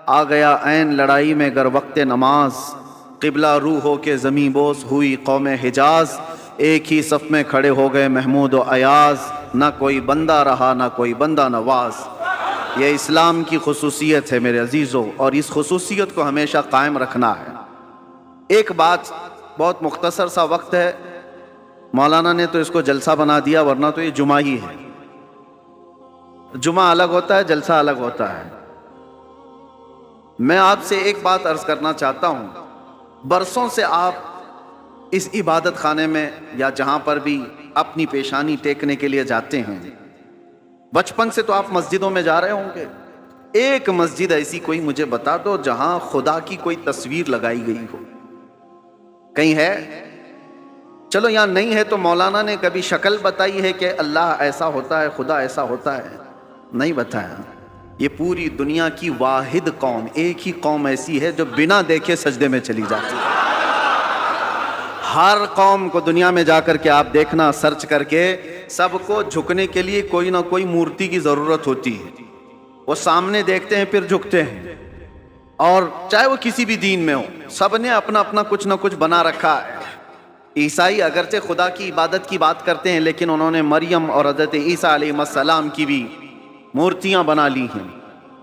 آ گیا عین لڑائی میں گر وقت نماز، قبلہ روح ہو کے زمیں بوس ہوئی قوم حجاز، ایک ہی صف میں کھڑے ہو گئے محمود و ایاز، نہ کوئی بندہ رہا نہ کوئی بندہ نواز۔ یہ اسلام کی خصوصیت ہے میرے عزیزو، اور اس خصوصیت کو ہمیشہ قائم رکھنا ہے۔ ایک بات، بہت مختصر سا وقت ہے، مولانا نے تو اس کو جلسہ بنا دیا، ورنہ تو یہ جمعہ ہی ہے۔ جمعہ الگ ہوتا ہے، جلسہ الگ ہوتا ہے۔ میں آپ سے ایک بات عرض کرنا چاہتا ہوں، برسوں سے آپ اس عبادت خانے میں یا جہاں پر بھی اپنی پیشانی ٹیکنے کے لیے جاتے ہیں، بچپن سے تو آپ مسجدوں میں جا رہے ہوں گے۔ ایک مسجد ایسی کوئی مجھے بتا دو جہاں خدا کی کوئی تصویر لگائی گئی ہو، کہیں ہے؟ چلو یہاں نہیں ہے تو مولانا نے کبھی شکل بتائی ہے کہ اللہ ایسا ہوتا ہے، خدا ایسا ہوتا ہے؟ نہیں بتایا۔ یہ پوری دنیا کی واحد قوم، ایک ہی قوم ایسی ہے جو بنا دیکھے سجدے میں چلی جاتی ہے۔ ہر قوم کو دنیا میں جا کر کے آپ دیکھنا، سرچ کر کے، سب کو جھکنے کے لیے کوئی نہ کوئی مورتی کی ضرورت ہوتی ہے۔ وہ سامنے دیکھتے ہیں پھر جھکتے ہیں، اور چاہے وہ کسی بھی دین میں ہو، سب نے اپنا اپنا کچھ نہ کچھ بنا رکھا ہے۔ عیسائی اگرچہ خدا کی عبادت کی بات کرتے ہیں، لیکن انہوں نے مریم اور حضرت عیسیٰ علیہ السلام کی بھی مورتیاں بنا لی ہیں۔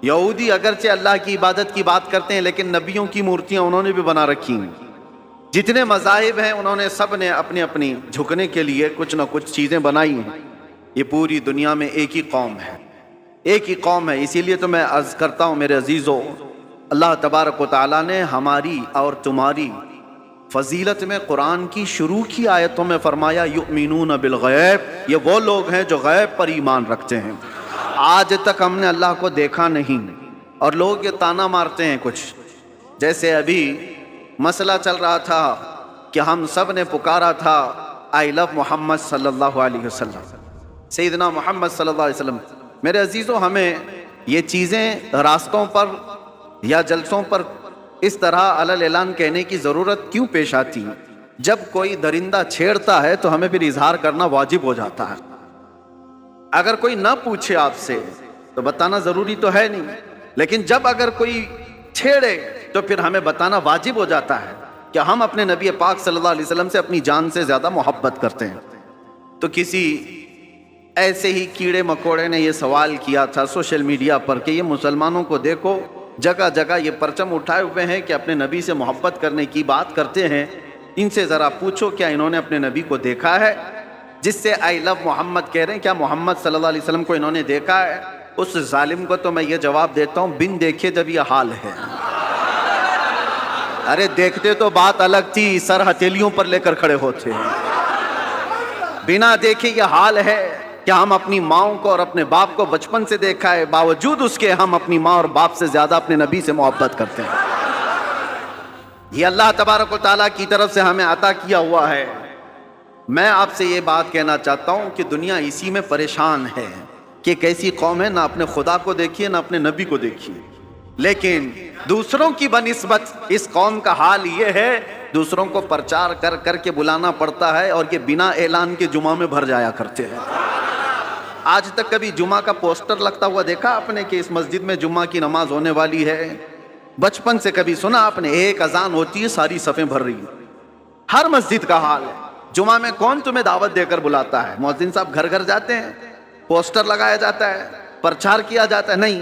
یہودی اگرچہ اللہ کی عبادت کی بات کرتے ہیں، لیکن نبیوں کی مورتیاں انہوں نے بھی بنا رکھی ہیں۔ جتنے مذاہب ہیں انہوں نے سب نے اپنی اپنی جھکنے کے لیے کچھ نہ کچھ چیزیں بنائی ہیں۔ یہ پوری دنیا میں ایک ہی قوم ہے، ایک ہی قوم ہے۔ اسی لیے تو میں عرض کرتا ہوں میرے عزیزو، اللہ تبارک و تعالیٰ نے ہماری اور تمہاری فضیلت میں قرآن کی شروع کی آیتوں میں فرمایا یؤمنون بالغیب، یہ وہ لوگ ہیں جو غیب پر ایمان رکھتے ہیں۔ آج تک ہم نے اللہ کو دیکھا نہیں، اور لوگ یہ تانا مارتے ہیں کچھ، جیسے ابھی مسئلہ چل رہا تھا کہ ہم سب نے پکارا تھا آئی لو محمد صلی اللہ علیہ وسلم، سیدنا محمد صلی اللہ علیہ وسلم۔ میرے عزیزو، ہمیں یہ چیزیں راستوں پر یا جلسوں پر اس طرح علی اعلان کہنے کی ضرورت کیوں پیش آتی ہے؟ جب کوئی درندہ چھیڑتا ہے تو ہمیں پھر اظہار کرنا واجب ہو جاتا ہے۔ اگر کوئی نہ پوچھے آپ سے تو بتانا ضروری تو ہے نہیں، لیکن جب اگر کوئی چھیڑے تو پھر ہمیں بتانا واجب ہو جاتا ہے کہ ہم اپنے نبی پاک صلی اللہ علیہ وسلم سے اپنی جان سے زیادہ محبت کرتے ہیں۔ تو کسی ایسے ہی کیڑے مکوڑے نے یہ سوال کیا تھا سوشل میڈیا پر کہ یہ مسلمانوں کو دیکھو، جگہ جگہ یہ پرچم اٹھائے ہوئے ہیں کہ اپنے نبی سے محبت کرنے کی بات کرتے ہیں، ان سے ذرا پوچھو کیا انہوں نے اپنے نبی کو دیکھا ہے؟ جس سے آئی لو محمد کہہ رہے ہیں، کیا محمد صلی اللہ علیہ وسلم کو انہوں نے دیکھا ہے؟ اس ظالم کو تو میں یہ جواب دیتا ہوں، بن دیکھے جب یہ حال ہے۔ ارے دیکھتے تو بات الگ تھی، سر ہتھیلیوں پر لے کر کھڑے ہوتے ہیں۔ بنا دیکھے یہ حال ہے کہ ہم اپنی ماؤں کو اور اپنے باپ کو بچپن سے دیکھا ہے، باوجود اس کے ہم اپنی ماں اور باپ سے زیادہ اپنے نبی سے محبت کرتے ہیں۔ یہ اللہ تبارک و تعالیٰ کی طرف سے ہمیں عطا کیا ہوا ہے۔ میں آپ سے یہ بات کہنا چاہتا ہوں کہ دنیا اسی میں پریشان ہے کہ کیسی قوم ہے، نہ اپنے خدا کو دیکھیے نہ اپنے نبی کو دیکھیے، لیکن دوسروں کی بنسبت اس قوم کا حال یہ ہے، دوسروں کو پرچار کر کر کے بلانا پڑتا ہے، اور یہ بنا اعلان کے جمعہ میں بھر جایا کرتے ہیں۔ آج تک کبھی جمعہ کا پوسٹر لگتا ہوا دیکھا آپ نے کہ اس مسجد میں جمعہ کی نماز ہونے والی ہے؟ بچپن سے کبھی سنا آپ نے؟ ایک اذان ہوتی ہے ساری صفیں بھر رہی ہیں۔ ہر مسجد کا حال ہے۔ جمعہ میں کون تمہیں دعوت دے کر بلاتا ہے؟ مؤذن صاحب گھر گھر جاتے ہیں، پوسٹر لگایا جاتا ہے، پرچار کیا جاتا ہے؟ نہیں۔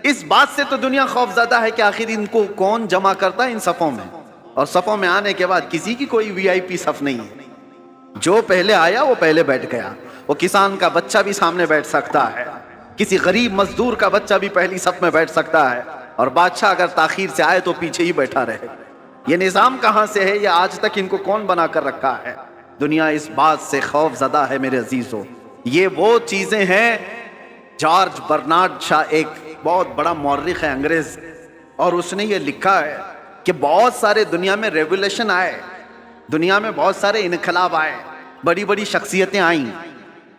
اس بات سے تو دنیا خوف زدہ ہے کہ آخر ان کو کون جمع کرتا ہے ان صفوں میں، اور صفوں میں آنے کے بعد کسی کی کوئی وی آئی پی صف نہیں ہے۔ جو پہلے آیا وہ پہلے بیٹھ گیا۔ وہ کسان کا بچہ بھی سامنے بیٹھ سکتا ہے، کسی غریب مزدور کا بچہ بھی پہلی صف میں بیٹھ سکتا ہے، اور بادشاہ اگر تاخیر سے آئے تو پیچھے ہی بیٹھا رہے۔ یہ نظام کہاں سے ہے؟ یہ آج تک ان کو کون بنا کر رکھا ہے؟ دنیا اس بات سے خوف زدہ ہے میرے عزیزو۔ یہ وہ چیزیں ہیں، جارج برنارڈ شاہ ایک بہت بڑا مورخ ہے انگریز، اور اس نے یہ لکھا ہے کہ بہت سارے دنیا میں ریولیوشن آئے، دنیا میں بہت سارے انقلاب آئے، بڑی بڑی شخصیتیں آئیں،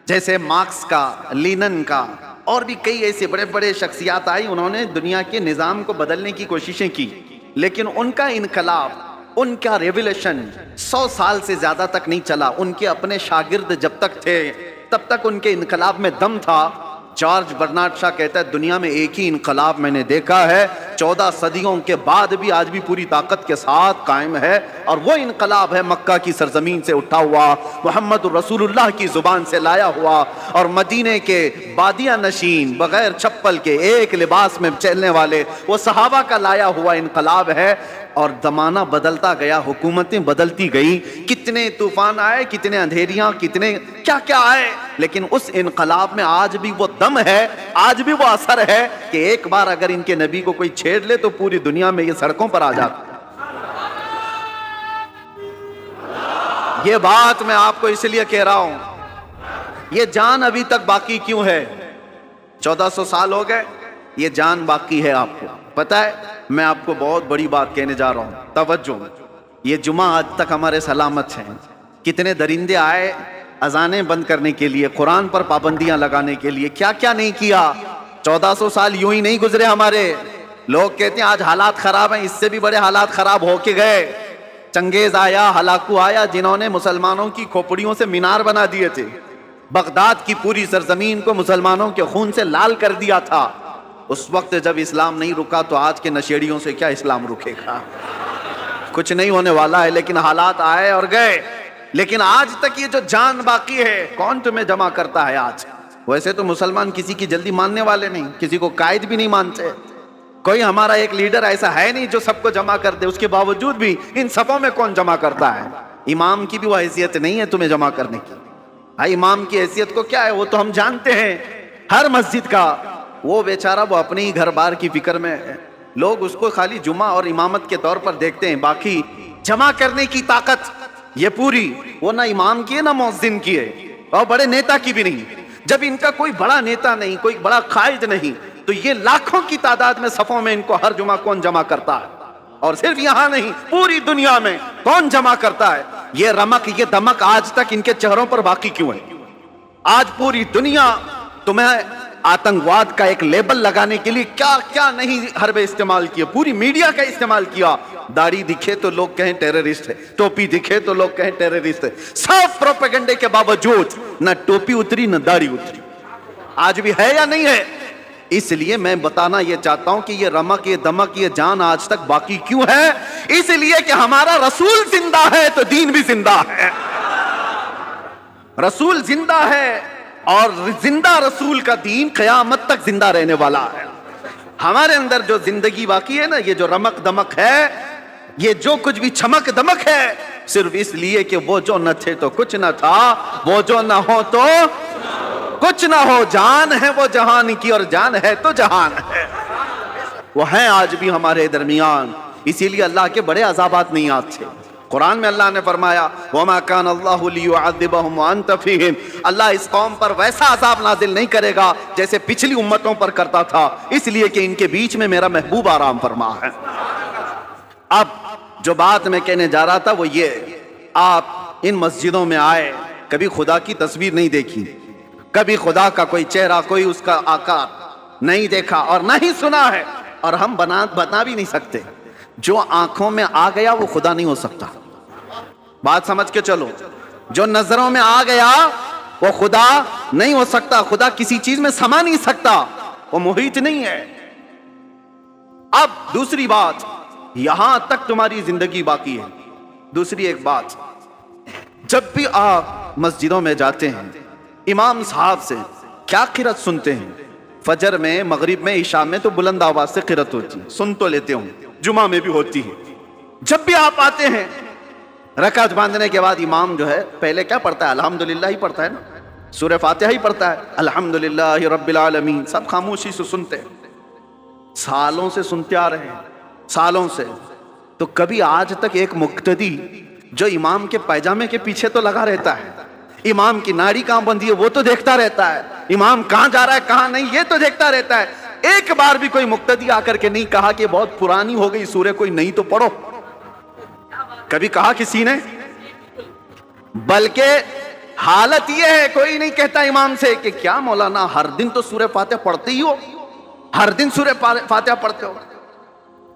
جیسے مارکس کا، لینن کا، اور بھی کئی ایسے بڑے بڑے شخصیات آئی، انہوں نے دنیا کے نظام کو بدلنے کی کوششیں کی، لیکن ان کا انقلاب، ان کا ریولیوشن 100 سال سے زیادہ تک نہیں چلا۔ ان کے اپنے شاگرد جب تک تھے تب تک ان کے انقلاب میں دم تھا۔ جارج برنارڈ شاہ کہتا ہے دنیا میں ایک ہی انقلاب میں نے دیکھا ہے 14 صدیوں کے بعد بھی آج بھی پوری طاقت کے ساتھ قائم ہے، اور وہ انقلاب ہے مکہ کی سرزمین سے اٹھا ہوا، محمد رسول اللہ کی زبان سے لایا ہوا، اور مدینے کے بادیہ نشین بغیر چپل کے ایک لباس میں چلنے والے وہ صحابہ کا لایا ہوا انقلاب ہے۔ اور زمانہ بدلتا گیا، حکومتیں بدلتی گئی، کتنے طوفان آئے، کتنے اندھیریاں، کتنے کیا کیا آئے، لیکن اس انقلاب میں آج بھی وہ دم ہے، آج بھی وہ اثر ہے کہ ایک بار اگر ان کے نبی کو کوئی چھیڑ لے تو پوری دنیا میں یہ سڑکوں پر آ جاتا۔ یہ بات میں آپ کو اس لیے کہہ رہا ہوں، یہ جان ابھی تک باقی کیوں ہے؟ 1400 سال ہو گئے، یہ جان باقی ہے۔ آپ کو پتہ ہے، میں آپ کو بہت بڑی بات کہنے جا رہا ہوں، توجہ۔ یہ جمعہ آج تک ہمارے سلامت ہیں۔ کتنے درندے آئے اذانیں بند کرنے کے لیے، قرآن پر پابندیاں لگانے کے لیے، کیا کیا نہیں کیا۔ 1400 سال یوں ہی نہیں گزرے ہمارے۔ لوگ کہتے ہیں آج حالات خراب ہیں، اس سے بھی بڑے حالات خراب ہو کے گئے۔ چنگیز آیا، ہلاکو آیا، جنہوں نے مسلمانوں کی کھوپڑیوں سے مینار بنا دیے تھے، بغداد کی پوری سرزمین کو مسلمانوں کے خون سے لال کر دیا تھا۔ اس وقت جب اسلام نہیں رکا تو آج کے نشیڑیوں سے کیا اسلام رکے گا؟ کچھ نہیں ہونے والا ہے، لیکن حالات آئے اور گئے۔ لیکن آج تک یہ جو جان باقی ہے، کون تمہیں جمع کرتا ہے آج؟ ویسے تو مسلمان کسی کی جلدی ماننے والے نہیں، کسی کو قائد بھی نہیں مانتے۔ کوئی ہمارا ایک لیڈر ایسا ہے نہیں جو سب کو جمع کر دے، اس کے باوجود بھی ان صفوں میں کون جمع کرتا ہے؟ امام کی بھی وہ حیثیت نہیں ہے تمہیں جمع کرنے کی۔ امام کی حیثیت کو کیا ہے وہ تو ہم جانتے ہیں، ہر مسجد کا وہ بیچارہ وہ اپنے ہی گھر بار کی فکر میں ہے۔ لوگ اس کو خالی جمعہ اور امامت کے طور پر دیکھتے ہیں، باقی جمع کرنے کی طاقت یہ پوری وہ نہ امام کی ہے نہ مؤذن کی ہے، اور بڑے نیتا کی بھی نہیں۔ جب ان کا کوئی بڑا نیتا نہیں، کوئی بڑا قائد نہیں، تو یہ لاکھوں کی تعداد میں صفوں میں ان کو ہر جمعہ کون جمع کرتا ہے؟ اور صرف یہاں نہیں، پوری دنیا میں کون جمع کرتا ہے؟ یہ رمق، یہ دمک آج تک ان کے چہروں پر باقی کیوں ہے؟ آج پوری دنیا تمہیں آتنکواد کا ایک لیبل لگانے کے لیے کیا کیا نہیں حربے استعمال کیے، پوری میڈیا کا استعمال کیا۔ داڑھی دکھے تو لوگ کہیں ٹیررسٹ ہے، ٹوپی دکھے تو لوگ کہیں ٹیررسٹ ہے۔ سب پروپیگنڈے کے باوجود نہ ٹوپی اتری نہ داڑھی اتری۔ آج بھی ہے یا نہیں ہے؟ اس لیے میں بتانا یہ چاہتا ہوں کہ یہ رمق، یہ دمک، یہ جان آج تک باقی کیوں ہے؟ اس لیے کہ ہمارا رسول زندہ ہے تو دین بھی زندہ ہے۔ رسول زندہ ہے اور زندہ رسول کا دین قیامت تک زندہ رہنے والا ہے۔ ہمارے اندر جو زندگی باقی ہے نا، یہ جو رمق دمک ہے، یہ جو کچھ بھی چمک دمک ہے، صرف اس لیے کہ وہ جو نہ تھے تو کچھ نہ تھا، وہ جو نہ ہو تو کچھ نہ ہو۔ جان ہے وہ جہان کی اور جان ہے تو جہان ہے، وہ ہیں آج بھی ہمارے درمیان۔ اسی لیے اللہ کے بڑے عذابات نہیں آتے۔ قرآن میں اللہ نے فرمایا وَمَا كَانَ اللَّهُ لِيُعَذِّبَهُمْ وَأَنْتَ فِيهِمْ، اللہ اس قوم پر ویسا عذاب نازل نہیں کرے گا جیسے پچھلی امتوں پر کرتا تھا، اس لیے کہ ان کے بیچ میں میرا محبوب آرام فرما ہے۔ اب جو بات میں کہنے جا رہا تھا وہ یہ، آپ ان مسجدوں میں آئے، کبھی خدا کی تصویر نہیں دیکھی، کبھی خدا کا کوئی چہرہ، کوئی اس کا آکار نہیں دیکھا اور نہ ہی سنا ہے، اور ہم بتا بھی نہیں سکتے۔ جو آنکھوں میں آ گیا وہ خدا نہیں ہو سکتا، بات سمجھ کے چلو۔ جو نظروں میں آ گیا وہ خدا نہیں ہو سکتا، خدا کسی چیز میں سما نہیں سکتا، وہ محیط نہیں ہے۔ اب دوسری بات، یہاں تک تمہاری زندگی باقی ہے۔ دوسری ایک بات، جب بھی آپ مسجدوں میں جاتے ہیں، امام صاحب سے کیا قرات سنتے ہیں؟ فجر میں، مغرب میں، عشاء میں تو بلند آواز سے قرات ہوتی ہے، سن تو لیتے ہوں، جمعہ میں بھی ہوتی ہے۔ جب بھی آپ آتے ہیں رکعت باندھنے کے بعد امام جو ہے پہلے کیا پڑھتا ہے؟ الحمدللہ ہی پڑھتا ہے نا، سورہ فاتحہ ہی پڑھتا ہے، الحمدللہ رب العالمین، سب خاموشی سے سنتے ہیں، سالوں سے سنتے آ رہے ہیں، سالوں سے۔ تو کبھی آج تک ایک مقتدی جو امام کے پائجامے کے پیچھے تو لگا رہتا ہے، امام کی ناڑی کہاں بندھی ہے وہ تو دیکھتا رہتا ہے، امام کہاں جا رہا ہے کہاں نہیں یہ تو دیکھتا رہتا ہے، ایک بار بھی کوئی مقتدی آ کر کے نہیں کہا کہ بہت پرانی ہو گئی سورہ، کوئی نہیں تو پڑھو؟ کبھی کہا کسی نے؟ بلکہ حالت یہ ہے، کوئی نہیں کہتا امام سے کہ کیا مولانا ہر دن تو سورہ فاتحہ پڑھتے ہی ہو، ہر دن سورہ فاتحہ پڑھتے ہو؟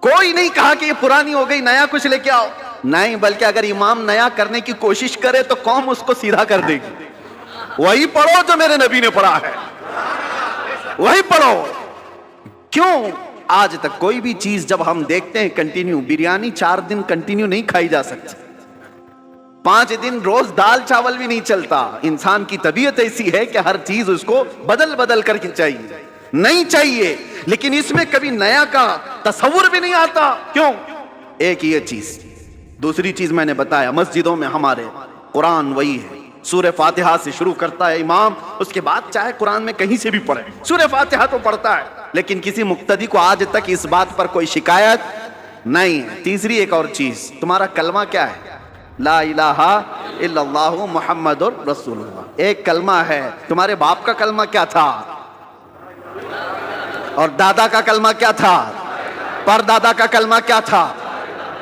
کوئی نہیں کہا کہ یہ پرانی ہو گئی، نیا کچھ لے کے آؤ، نہیں، بلکہ اگر امام نیا کرنے کی کوشش کرے تو قوم اس کو سیدھا کر دے گی۔ وہی پڑھو جو میرے نبی نے پڑھا ہے، وہی پڑھو۔ کیوں؟ آج تک کوئی بھی چیز جب ہم دیکھتے ہیں کنٹینیو، بریانی 4 دن کنٹینیو نہیں کھائی جا سکتی، 5 دن روز دال چاول بھی نہیں چلتا. انسان کی طبیعت ایسی ہے کہ ہر چیز اس کو بدل بدل کر کے چاہیے، نہیں چاہیے. لیکن اس میں کبھی نیا کا تصور بھی نہیں آتا. کیوں؟ ایک یہ چیز. دوسری چیز میں نے بتایا، مسجدوں میں ہمارے قرآن وہی ہے، سورہ فاتحہ سے شروع کرتا ہے امام، اس کے بعد چاہے قرآن میں کہیں سے بھی پڑھے سورہ فاتحہ تو پڑھتا ہے. لیکن کسی مقتدی کو آج تک اس بات پر کوئی شکایت نہیں ہے. تیسری ایک اور چیز، تمہارا کلمہ کیا ہے؟ لا الہ الا اللہ محمد رسول اللہ. ایک کلمہ ہے. تمہارے باپ کا کلمہ کیا تھا؟ اور دادا کا کلمہ کیا تھا؟ پر دادا کا کلمہ کیا تھا؟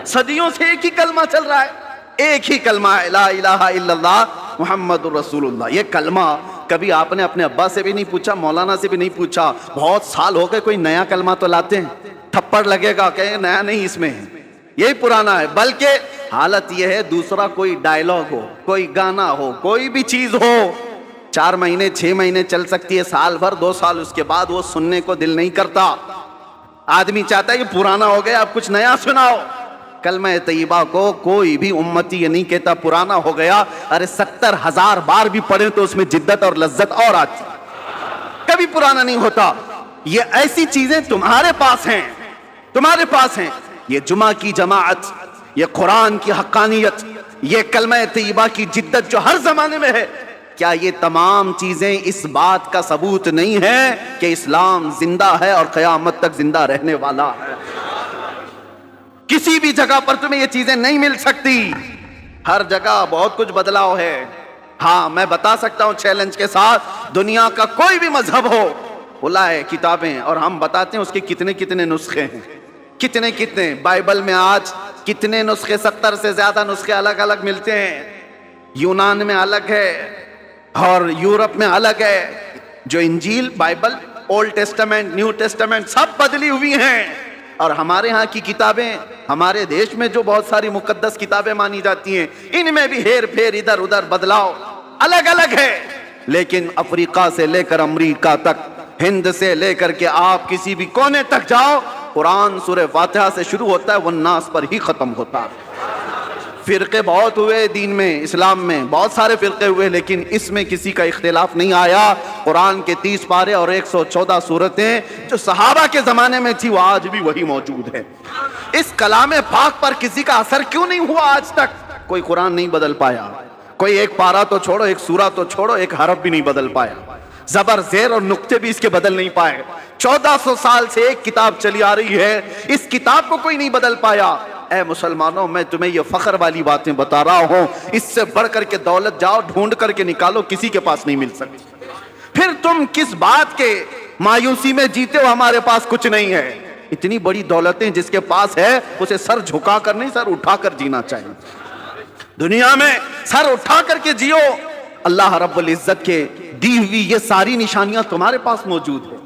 صدیوں سے ایک ہی کلمہ چل رہا ہے، ایک ہی کلمہ ہے، لا الہ الا اللہ محمد رسول اللہ. یہ کلمہ کبھی آپ نے اپنے ابا سے بھی نہیں پوچھا، مولانا سے بھی نہیں پوچھا، بہت سال ہو گئے کوئی نیا کلمہ تو لاتے ہیں، تھپڑ لگے گا کہ نیا نہیں، اس میں یہی پرانا ہے. بلکہ حالت یہ ہے دوسرا کوئی ڈائلاگ ہو، کوئی گانا ہو، کوئی بھی چیز ہو، 4 مہینے 6 مہینے چل سکتی ہے، سال بھر 2 سال، اس کے بعد وہ سننے کو دل نہیں کرتا. آدمی چاہتا ہے یہ پرانا ہو گیا، اب کچھ نیا سناؤ. کلمہ طیبہ کو کوئی بھی امتی یہ نہیں کہتا پرانا ہو گیا. ارے 70,000 بار بھی پڑھیں تو اس میں جدت اور لذت اور آتی، کبھی پرانا نہیں ہوتا. یہ ایسی چیزیں تمہارے پاس ہیں، تمہارے پاس ہیں. یہ جمعہ کی جماعت، یہ قرآن کی حقانیت، یہ کلمہ طیبہ کی جدت جو ہر زمانے میں ہے، کیا یہ تمام چیزیں اس بات کا ثبوت نہیں ہے کہ اسلام زندہ ہے اور قیامت تک زندہ رہنے والا ہے؟ کسی بھی جگہ پر تمہیں یہ چیزیں نہیں مل سکتی. ہر جگہ بہت کچھ بدلاؤ ہے. ہاں میں بتا سکتا ہوں چیلنج کے ساتھ، دنیا کا کوئی بھی مذہب ہو، لائے کتابیں اور ہم بتاتے ہیں اس کے کتنے کتنے نسخے ہیں، کتنے کتنے. بائبل میں آج کتنے نسخے، 70 سے زیادہ نسخے الگ الگ ملتے ہیں. یونان میں الگ ہے اور یورپ میں الگ ہے. جو انجیل، Bible, Old Testament, New Testament سب بدلی ہوئی ہیں. اور ہمارے ہاں کی کتابیں، ہمارے دیش میں جو بہت ساری مقدس کتابیں مانی جاتی ہیں، ان میں بھی ہیر پھیر، ادھر ادھر بدلاؤ الگ الگ ہے. لیکن افریقہ سے لے کر امریکہ تک، ہند سے لے کر کے آپ کسی بھی کونے تک جاؤ، قرآن سورہ فاتحہ سے شروع ہوتا ہے، والناس پر ہی ختم ہوتا ہے. فرقے بہت ہوئے دین میں، اسلام میں بہت سارے فرقے ہوئے، لیکن اس میں کسی کا اختلاف نہیں آیا. قرآن کے 30 پارے اور 114 سورتیں جو صحابہ کے زمانے میں تھی وہ آج بھی وہی موجود ہے. اس کلام پاک پر کسی کا اثر کیوں نہیں ہوا آج تک؟ کوئی قرآن نہیں بدل پایا، کوئی ایک پارہ تو چھوڑو، ایک سورہ تو چھوڑو، ایک حرف بھی نہیں بدل پایا. زبر زیر اور نقطے بھی اس کے بدل نہیں پائے. 1400 سال سے ایک کتاب چلی آ رہی ہے، اس کتاب کو کوئی نہیں بدل پایا. اے مسلمانوں، میں تمہیں یہ فخر والی باتیں بتا رہا ہوں، اس سے بڑھ کر کے دولت جاؤ ڈھونڈ کر کے نکالو، کسی کے پاس نہیں مل سکتی. پھر تم کس بات کے مایوسی میں جیتے ہو ہمارے پاس کچھ نہیں ہے؟ اتنی بڑی دولتیں جس کے پاس ہے اسے سر جھکا کر نہیں، سر اٹھا کر جینا چاہیے. دنیا میں سر اٹھا کر کے جیو. اللہ رب العزت کے دی ہوئی یہ ساری نشانیاں تمہارے پاس موجود ہیں.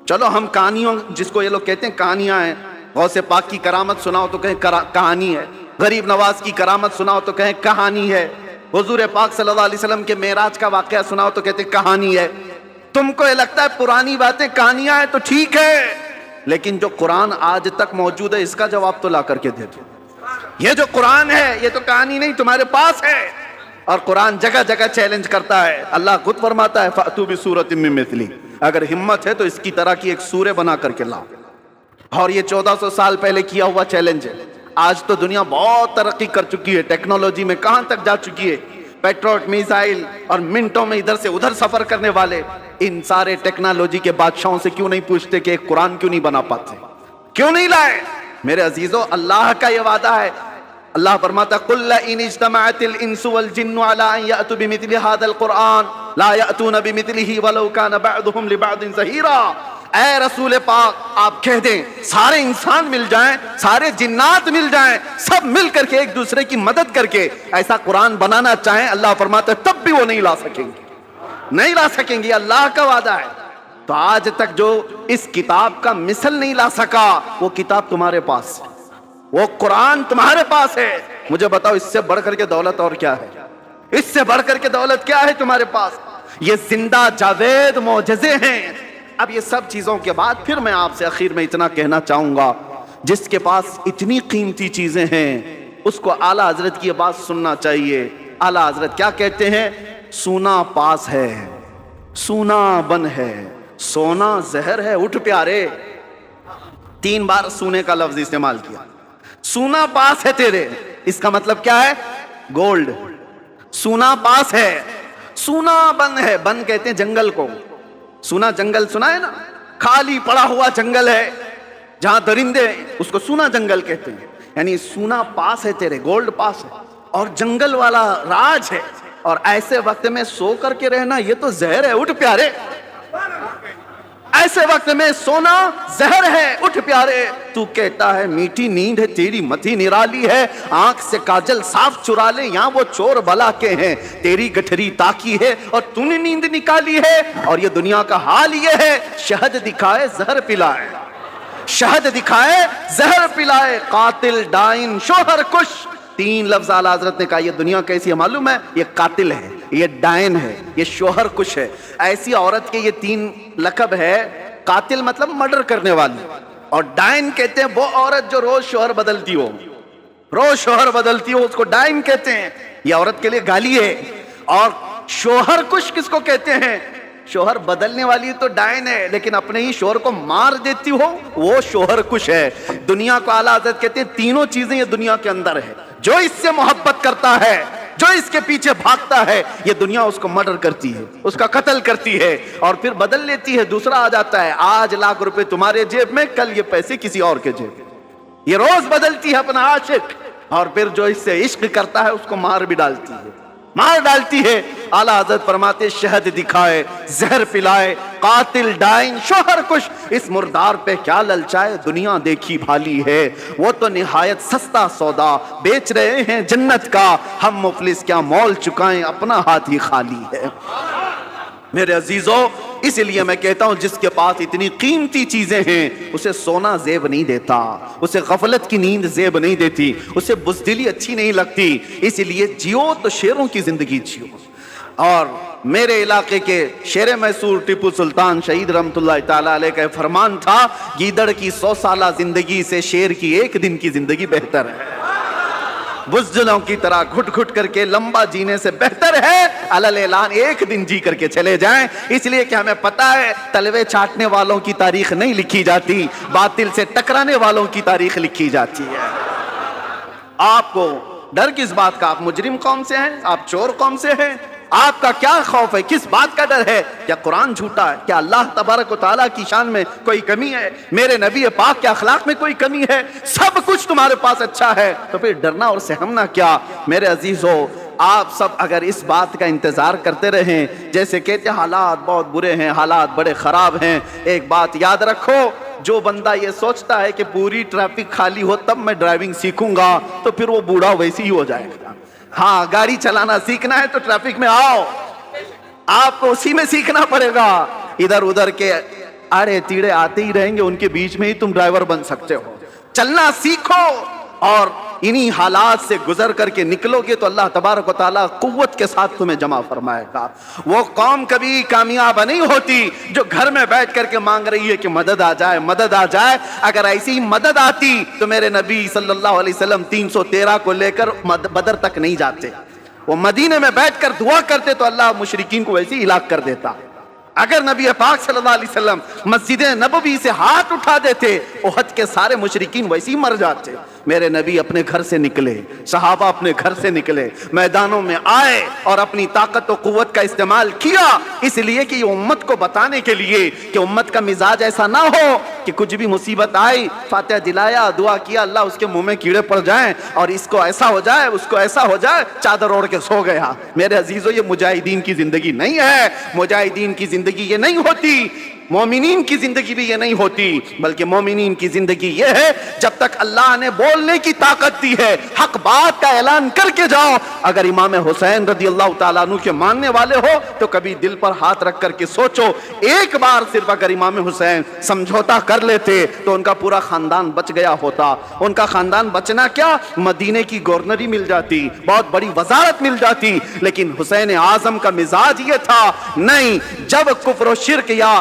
چلو ہم کہانیوں، جس کو یہ لوگ کہتے ہیں کہانیاں ہیں، غوث پاک کی کرامت سناؤ تو کہیں کہانی ہے، غریب نواز کی کرامت سناؤ تو کہیں کہانی ہے، حضور پاک صلی اللہ علیہ وسلم کے معراج کا واقعہ سناؤ تو کہتے کہانی ہے. تم کو یہ لگتا ہے پرانی باتیں کہانیاں ہیں تو ٹھیک ہے، لیکن جو قرآن آج تک موجود ہے اس کا جواب تو لا کر کے دے دو. یہ جو قرآن ہے یہ تو کہانی نہیں، تمہارے پاس ہے. اور قرآن جگہ جگہ چیلنج کرتا ہے. اللہ خود فرماتا ہے فَأْتُوا بِسُورَةٍ مِّن مِّثْلِهِ، اگر ہمت ہے تو اس کی طرح کی ایک سورہ بنا کر کے لاؤ. اور یہ 1400 سال پہلے کیا ہوا چیلنج ہے. آج تو دنیا بہت ترقی کر چکی ہے، ٹیکنالوجی میں کہاں تک جا چکی ہے. پیٹروٹ میزائل اور منٹوں میں ادھر سے ادھر سفر کرنے والے، ان سارے ٹیکنالوجی کے بادشاہوں سے کیوں نہیں پوچھتے کہ ایک قرآن کیوں نہیں بنا پاتے، کیوں نہیں لائے؟ میرے عزیزو، اللہ کا یہ وعدہ ہے. اللہ فرماتا قُلْ لَئِنِ اجْتَمَعَتِ الْإِنسُ وَالْجِنُّ عَلَىٰ أَن يَأْتُوا بِمِثْلِ هَٰذَا الْقُرْآنِ لَا يَأْتُونَ بِمِثْلِهِ وَلَوْ كَانَ بَعْضُهُمْ لِبَعْضٍ ظَهِيرًا. اے رسول پاک آپ کہہ دیں سارے انسان مل جائیں، سارے جنات مل جائیں، سب مل کر کے ایک دوسرے کی مدد کر کے ایسا قرآن بنانا چاہیں، اللہ فرماتا ہے تب بھی وہ نہیں لا سکیں گے، نہیں لا سکیں گے. اللہ کا وعدہ ہے. تو آج تک جو اس کتاب کا مثل نہیں لا سکا، وہ کتاب تمہارے پاس ہے، وہ قرآن تمہارے پاس ہے. مجھے بتاؤ اس سے بڑھ کر کے دولت اور کیا ہے؟ اس سے بڑھ کر کے دولت کیا ہے تمہارے پاس؟ یہ زندہ جاوید معجزے ہیں. اب یہ سب چیزوں کے بعد پھر میں آپ سے آخر میں اتنا کہنا چاہوں گا، جس کے پاس اتنی قیمتی چیزیں ہیں اس کو اعلیٰ حضرت کی یہ بات سننا چاہیے۔ اعلیٰ حضرت کیا کہتے ہیں؟ سونا پاس ہے، سونا بن ہے، سونا زہر ہے، اٹھ پیارے۔ 3 بار سونے کا لفظ استعمال کیا۔ سونا پاس ہے تیرے، اس کا مطلب کیا ہے؟ گولڈ۔ سونا پاس ہے، سونا بن ہے۔ بن کہتے ہیں جنگل کو۔ سونا جنگل سنا ہے نا، خالی پڑا ہوا جنگل ہے جہاں درندے، اس کو سونا جنگل کہتے ہیں۔ یعنی سونا پاس ہے تیرے، گولڈ پاس ہے، اور جنگل والا راج ہے، اور ایسے وقت میں سو کر کے رہنا یہ تو زہر ہے، اٹھ پیارے۔ ایسے وقت میں سونا زہر ہے، اٹھ پیارے۔ تو کہتا ہے میٹھی نیند ہے تیری متھی نرالی ہے، آنکھ سے کاجل صاف چرا لے، یہاں وہ چور بلا کے ہیں، تیری گٹھری تاکی ہے اور تو نے نیند نکالی ہے۔ اور یہ دنیا کا حال یہ ہے، شہد دکھائے زہر پلائے، شہد دکھائے زہر پلائے، قاتل ڈائن شوہر کش۔ 3 لفظ اعلیٰ حضرت نے کہا۔ یہ دنیا کیسی ہے معلوم ہے؟ یہ قاتل ہے، یہ ڈائن ہے، یہ شوہر کش ہے۔ ایسی عورت کے یہ 3 لقب ہے۔ قاتل مطلب مرڈر کرنے والی، اور ڈائن کہتے ہیں وہ عورت جو روز شوہر بدلتی ہو، روز شوہر بدلتی ہو، اس کو ڈائن کہتے ہیں۔ یہ عورت کے لیے گالی ہے۔ اور شوہر کش کس کو کہتے ہیں؟ شوہر بدلنے والی تو ڈائن ہے، لیکن اپنے ہی شوہر کو مار دیتی ہو وہ شوہر کش ہے۔ دنیا کو اعلیٰ حضرت کہتے ہیں تینوں چیزیں یہ دنیا کے اندر ہے۔ جو اس سے محبت کرتا ہے، جو اس کے پیچھے بھاگتا ہے، یہ دنیا اس کو مرڈر کرتی ہے، اس کا قتل کرتی ہے، اور پھر بدل لیتی ہے، دوسرا آ جاتا ہے۔ آج لاکھ روپے تمہارے جیب میں، کل یہ پیسے کسی اور کے جیب میں۔ یہ روز بدلتی ہے اپنا عاشق، اور پھر جو اس سے عشق کرتا ہے اس کو مار بھی ڈالتی ہے، مار ڈالتی ہے۔ اعلیٰ حضرت فرماتے شہد دکھائے زہر پلائے، قاتل ڈائن شوہر کش، اس مردار پہ کیا للچائے، دنیا دیکھی بھالی ہے، وہ تو نہایت سستا سودا بیچ رہے ہیں جنت کا، ہم مفلس کیا مول چکائیں، اپنا ہاتھ ہی خالی ہے۔ میرے عزیزو، اس لیے میں کہتا ہوں جس کے پاس اتنی قیمتی چیزیں ہیں اسے سونا زیب نہیں دیتا، اسے غفلت کی نیند زیب نہیں دیتی، اسے بزدلی اچھی نہیں لگتی۔ اس لیے جیو تو شیروں کی زندگی جیو۔ اور میرے علاقے کے شیر میسور ٹیپو سلطان شہید رحمت اللہ تعالیٰ علیہ کا فرمان تھا، گیدڑ کی 100 سالہ زندگی سے شیر کی 1 دن کی زندگی بہتر ہے۔ بزدلوں کی طرح گھٹ گھٹ کر کے لمبا جینے سے بہتر ہے علل اعلان 1 دن جی کر کے چلے جائیں۔ اس لیے کہ ہمیں پتا ہے تلوے چاٹنے والوں کی تاریخ نہیں لکھی جاتی، باطل سے ٹکرانے والوں کی تاریخ لکھی جاتی ہے۔ آپ کو ڈر کس بات کا؟ آپ مجرم قوم سے ہیں؟ آپ چور قوم سے ہیں؟ آپ کا کیا خوف ہے؟ کس بات کا ڈر ہے؟ کیا قرآن جھوٹا ہے؟ کیا اللہ تبارک و تعالیٰ کی شان میں کوئی کمی ہے؟ میرے نبی پاک کے اخلاق میں کوئی کمی ہے؟ سب کچھ تمہارے پاس اچھا ہے، تو پھر ڈرنا اور سہمنا کیا؟ میرے عزیزو، آپ سب اگر اس بات کا انتظار کرتے رہیں، جیسے کہتے ہیں حالات بہت برے ہیں، حالات بڑے خراب ہیں، ایک بات یاد رکھو، جو بندہ یہ سوچتا ہے کہ پوری ٹریفک خالی ہو تب میں ڈرائیونگ سیکھوں گا، تو پھر وہ بوڑھا ویسے ہی ہو جائے گا۔ ہاں، گاڑی چلانا سیکھنا ہے تو ٹریفک میں آؤ، آپ کو اسی میں سیکھنا پڑے گا۔ ادھر ادھر کے آڑے تیڑے آتے ہی رہیں گے، ان کے بیچ میں ہی تم ڈرائیور بن سکتے ہو۔ چلنا سیکھو، اور انہی حالات سے گزر کر کے نکلو گے تو اللہ تبارک و تعالیٰ قوت کے ساتھ تمہیں جمع فرمائے گا۔ وہ قوم کبھی کامیاب نہیں ہوتی جو گھر میں بیٹھ کر کے مانگ رہی ہے کہ مدد آ جائے، مدد آ جائے۔ اگر ایسی ہی مدد آتی تو میرے نبی صلی اللہ علیہ وسلم 313 کو لے کر بدر تک نہیں جاتے، وہ مدینے میں بیٹھ کر دعا کرتے تو اللہ مشرکین کو ویسے ہی ہلاک کر دیتا۔ اگر نبی پاک صلی اللہ علیہ وسلم مسجد نبوی سے ہاتھ اٹھا دیتے، احد کے سارے مشرکین ویسے ہی مر جاتے۔ میرے نبی اپنے گھر سے نکلے، صحابہ اپنے گھر سے نکلے، میدانوں میں آئے اور اپنی طاقت و قوت کا استعمال کیا، اس لیے کہ یہ امت کو بتانے کے لیے کہ امت کا مزاج ایسا نہ ہو کہ کچھ بھی مصیبت آئی فاتحہ دلایا، دعا کیا، اللہ اس کے منہ میں کیڑے پڑ جائیں اور اس کو ایسا ہو جائے، اس کو ایسا ہو جائے، چادر اوڑھ کے سو گیا۔ میرے عزیزو، یہ مجاہدین کی زندگی نہیں ہے، مجاہدین کی زندگی یہ نہیں ہوتی، مومنین کی زندگی بھی یہ نہیں ہوتی، بلکہ مومنین کی زندگی یہ ہے جب تک اللہ نے بولنے کی طاقت دی ہے حق بات کا اعلان کر کے جاؤ۔ اگر امام حسین رضی اللہ تعالیٰ عنہ کے ماننے والے ہو تو کبھی دل پر ہاتھ رکھ کر کے سوچو، ایک بار صرف اگر امام حسین سمجھوتا کر لیتے تو ان کا پورا خاندان بچ گیا ہوتا۔ ان کا خاندان بچنا کیا، مدینے کی گورنری مل جاتی، بہت بڑی وزارت مل جاتی، لیکن حسین اعظم کا مزاج یہ تھا، نہیں، جب کفر و شرک یا